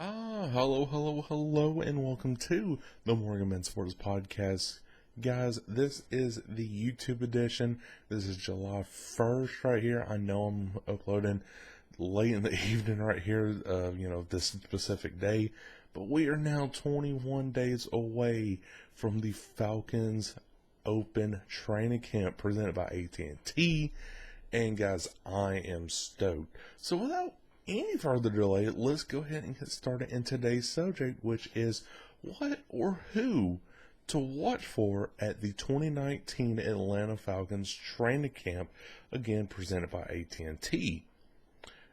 Hello, and welcome to the MorganMan Sports Podcast. Guys, this is the YouTube edition. This is July 1st right here. I know I'm uploading late in the evening right here, this specific day, but we are now 21 days away from the Falcons Open Training Camp presented by AT&T, and guys, I am stoked. So without any further delay, let's go ahead and get started in today's subject, which is what or who to watch for at the 2019 Atlanta Falcons training camp, again presented by AT&T.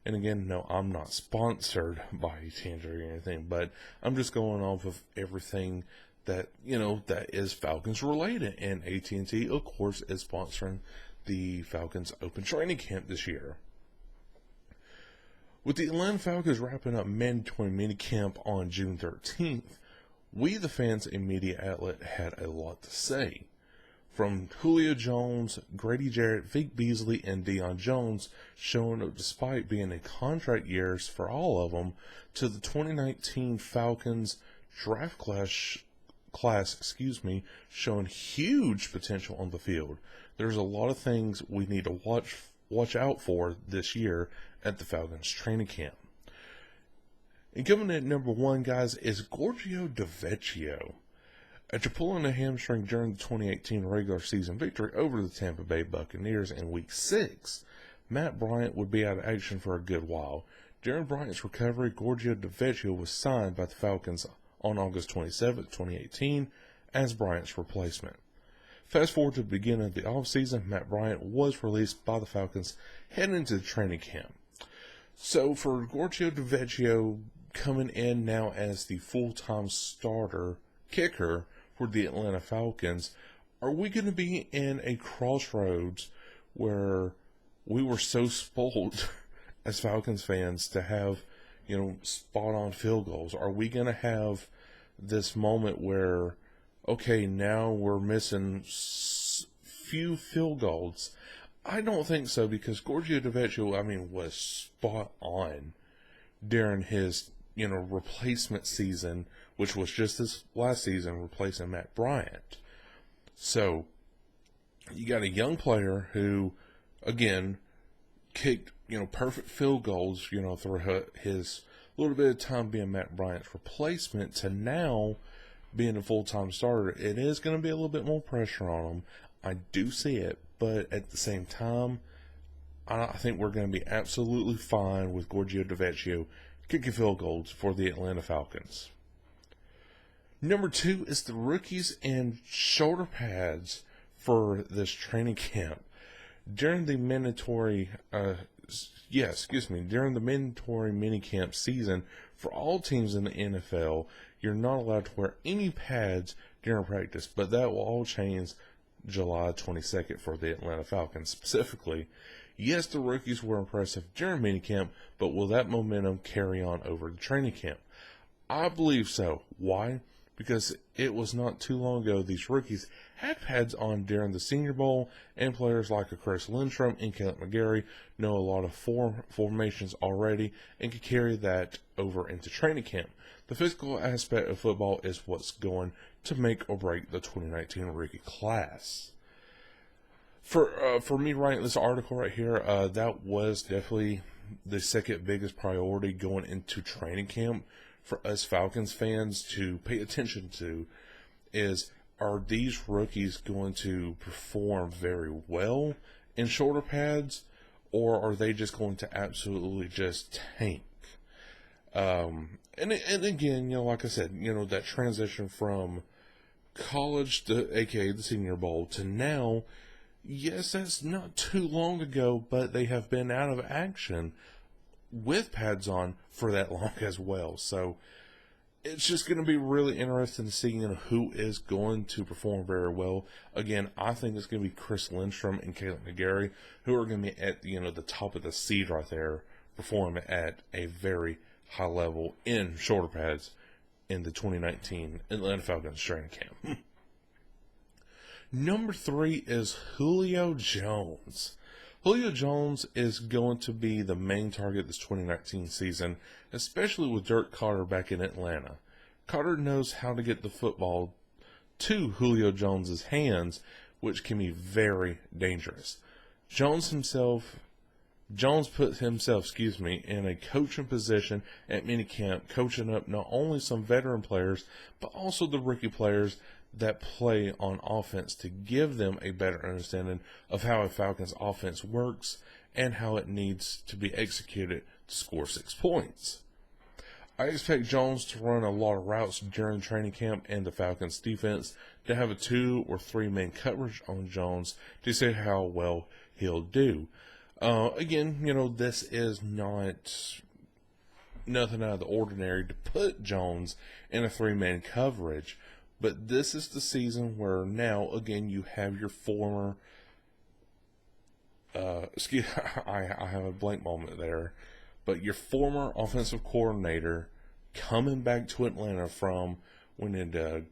And again, no, I'm not sponsored by AT&T or anything, but I'm just going off of everything that, that is Falcons related. And AT&T, of course, is sponsoring the Falcons Open Training Camp this year. With the Atlanta Falcons wrapping up mandatory minicamp on June 13th, we, the fans and media outlet, had a lot to say. From Julio Jones, Grady Jarrett, Vic Beasley, and Deion Jones showing up despite being in contract years for all of them, to the 2019 Falcons draft class, showing huge potential on the field. There's a lot of things we need to watch out for this year at the Falcons training camp. And coming in at number one, guys, is Giorgio DiVecchio. After pulling a hamstring during the 2018 regular season victory over the Tampa Bay Buccaneers in Week 6, Matt Bryant would be out of action for a good while. During Bryant's recovery, Giorgio DiVecchio was signed by the Falcons on August 27, 2018, as Bryant's replacement. Fast forward to the beginning of the offseason, Matt Bryant was released by the Falcons heading into the training camp. So for Giorgio DiVecchio coming in now as the full-time starter kicker for the Atlanta Falcons, are we going to be in a crossroads where we were so spoiled as Falcons fans to have, spot-on field goals? Are we going to have this moment where, okay, now we're missing few field goals? I don't think so, because Giorgio DiVecchio, was spot on during his, replacement season, which was just this last season, replacing Matt Bryant. So, you got a young player who, again, kicked, perfect field goals, through his little bit of time being Matt Bryant's replacement, to now being a full-time starter. It is going to be a little bit more pressure on him. I do see it, but at the same time, I think we're going to be absolutely fine with Giorgio DiVecchio kicking field goals for the Atlanta Falcons. Number two is the rookies and shoulder pads for this training camp. During the mandatory minicamp season for all teams in the NFL, you're not allowed to wear any pads during practice, but that will all change July 22nd for the Atlanta Falcons specifically. Yes, the rookies were impressive during minicamp, but will that momentum carry on over the training camp? I believe so. Why? Because it was not too long ago these rookies had pads on during the Senior Bowl, and players like Chris Lindstrom and Caleb McGarry know a lot of formations already and can carry that over into training camp. The physical aspect of football is what's going to make or break the 2019 rookie class. For me writing this article right here, that was definitely the second biggest priority going into training camp for us Falcons fans to pay attention to, is, are these rookies going to perform very well in shoulder pads, or are they just going to absolutely just tank? And again, like I said, that transition from college to, aka the Senior Bowl, to now, yes, that's not too long ago, but they have been out of action with pads on for that long as well. So it's just going to be really interesting to see who is going to perform very well. Again, I think it's going to be Chris Lindstrom and Caleb McGarry, who are going to be at the top of the seed right there, performing at a very high level in shoulder pads in the 2019 Atlanta Falcons training camp. Number three is Julio Jones. Julio Jones is going to be the main target this 2019 season, especially with Dirk Carter back in Atlanta. Carter knows how to get the football to Julio Jones's hands, which can be very dangerous. Jones put himself, in a coaching position at minicamp, coaching up not only some veteran players, but also the rookie players that play on offense to give them a better understanding of how a Falcons offense works and how it needs to be executed to score 6 points. I expect Jones to run a lot of routes during training camp and the Falcons defense to have a 2 or 3 man coverage on Jones to see how well he'll do. Again, this is not nothing out of the ordinary to put Jones in a 3-man coverage, but this is the season where now, again, you have your former, I have a blank moment there, but your former offensive coordinator coming back to Atlanta from when did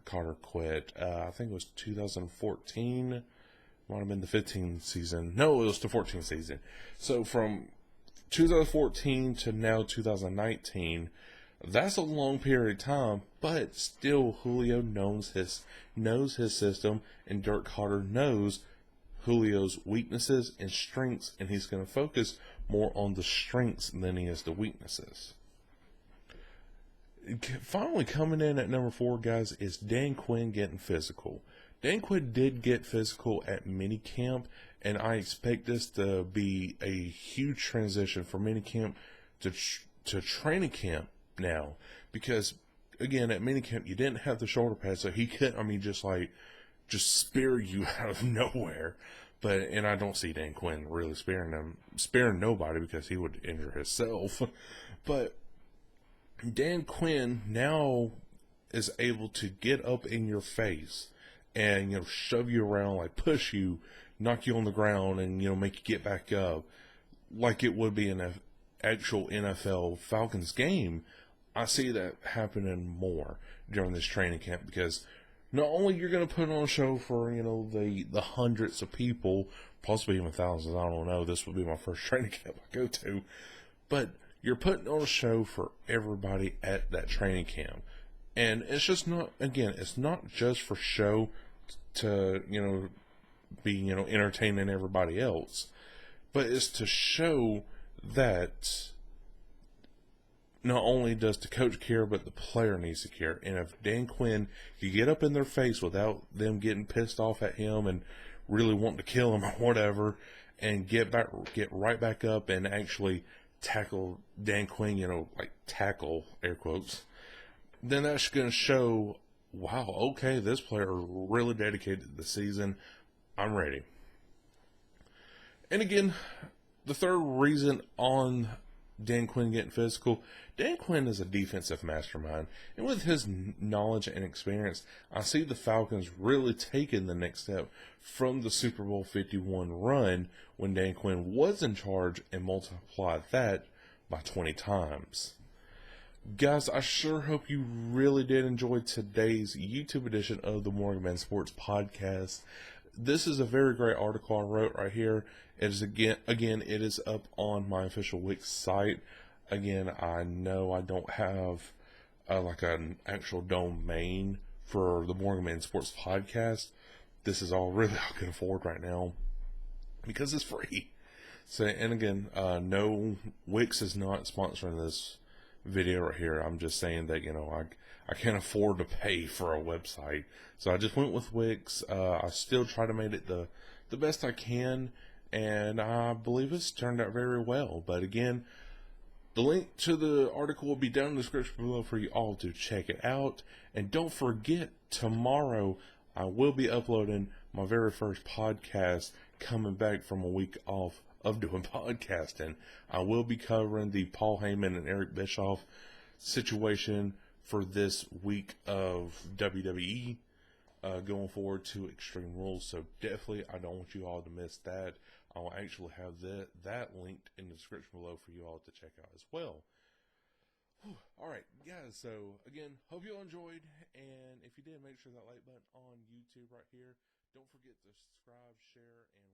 Carter quit? I think it was 2014. Might have been the 15 season. No, it was the 14 season. So from 2014 to now 2019, that's a long period of time, but still Julio knows his system, and Dirk Carter knows Julio's weaknesses and strengths, and he's going to focus more on the strengths than he is the weaknesses. Finally coming in at number 4, guys, is Dan Quinn getting physical. Dan Quinn did get physical at minicamp, and I expect this to be a huge transition from minicamp to training camp now, because again at minicamp you didn't have the shoulder pads, so he couldn't just spear you out of nowhere. And I don't see Dan Quinn really sparing nobody, because he would injure himself. But Dan Quinn now is able to get up in your face and shove you around, like push you, knock you on the ground, and make you get back up, like it would be in an actual NFL Falcons game. I see that happening more during this training camp, because not only you're going to put on a show for the hundreds of people, possibly even thousands. I don't know. This will be my first training camp I go to, but you're putting on a show for everybody at that training camp, and it's just not. Again, it's not just for show to be entertaining everybody else, but it's to show that not only does the coach care, but the player needs to care. And if Dan Quinn, you get up in their face without them getting pissed off at him and really wanting to kill him or whatever, and get right back up and actually tackle Dan Quinn, tackle, air quotes, then that's going to show, wow, okay, this player really dedicated to the season. I'm ready. And again, the third reason on Dan Quinn getting physical, Dan Quinn is a defensive mastermind, and with his knowledge and experience, I see the Falcons really taking the next step from the Super Bowl 51 run when Dan Quinn was in charge, and multiply that by 20 times. Guys, I sure hope you really did enjoy today's YouTube edition of the MorganMan Sports Podcast. This is a very great article I wrote right here. It is again, it is up on my official Wix site. Again, I know I don't have an actual domain for the MorganMan Sports Podcast. This is all really I can afford right now because it's free. So, and again, no, Wix is not sponsoring this video right here. I'm just saying that I can't afford to pay for a website, so I just went with Wix. I still try to make it the best I can, and I believe it's turned out very well. But again, the link to the article will be down in the description below for you all to check it out. And don't forget, tomorrow I will be uploading my very first podcast, coming back from a week off of doing podcasting. I will be covering the Paul Heyman and Eric Bischoff situation for this week of WWE, going forward to Extreme Rules. So definitely, I don't want you all to miss that. I'll actually have that linked in the description below for you all to check out as well. Whew. All right, guys. So again, hope you all enjoyed, and if you did, make sure that like button on YouTube right here. Don't forget to subscribe, share, and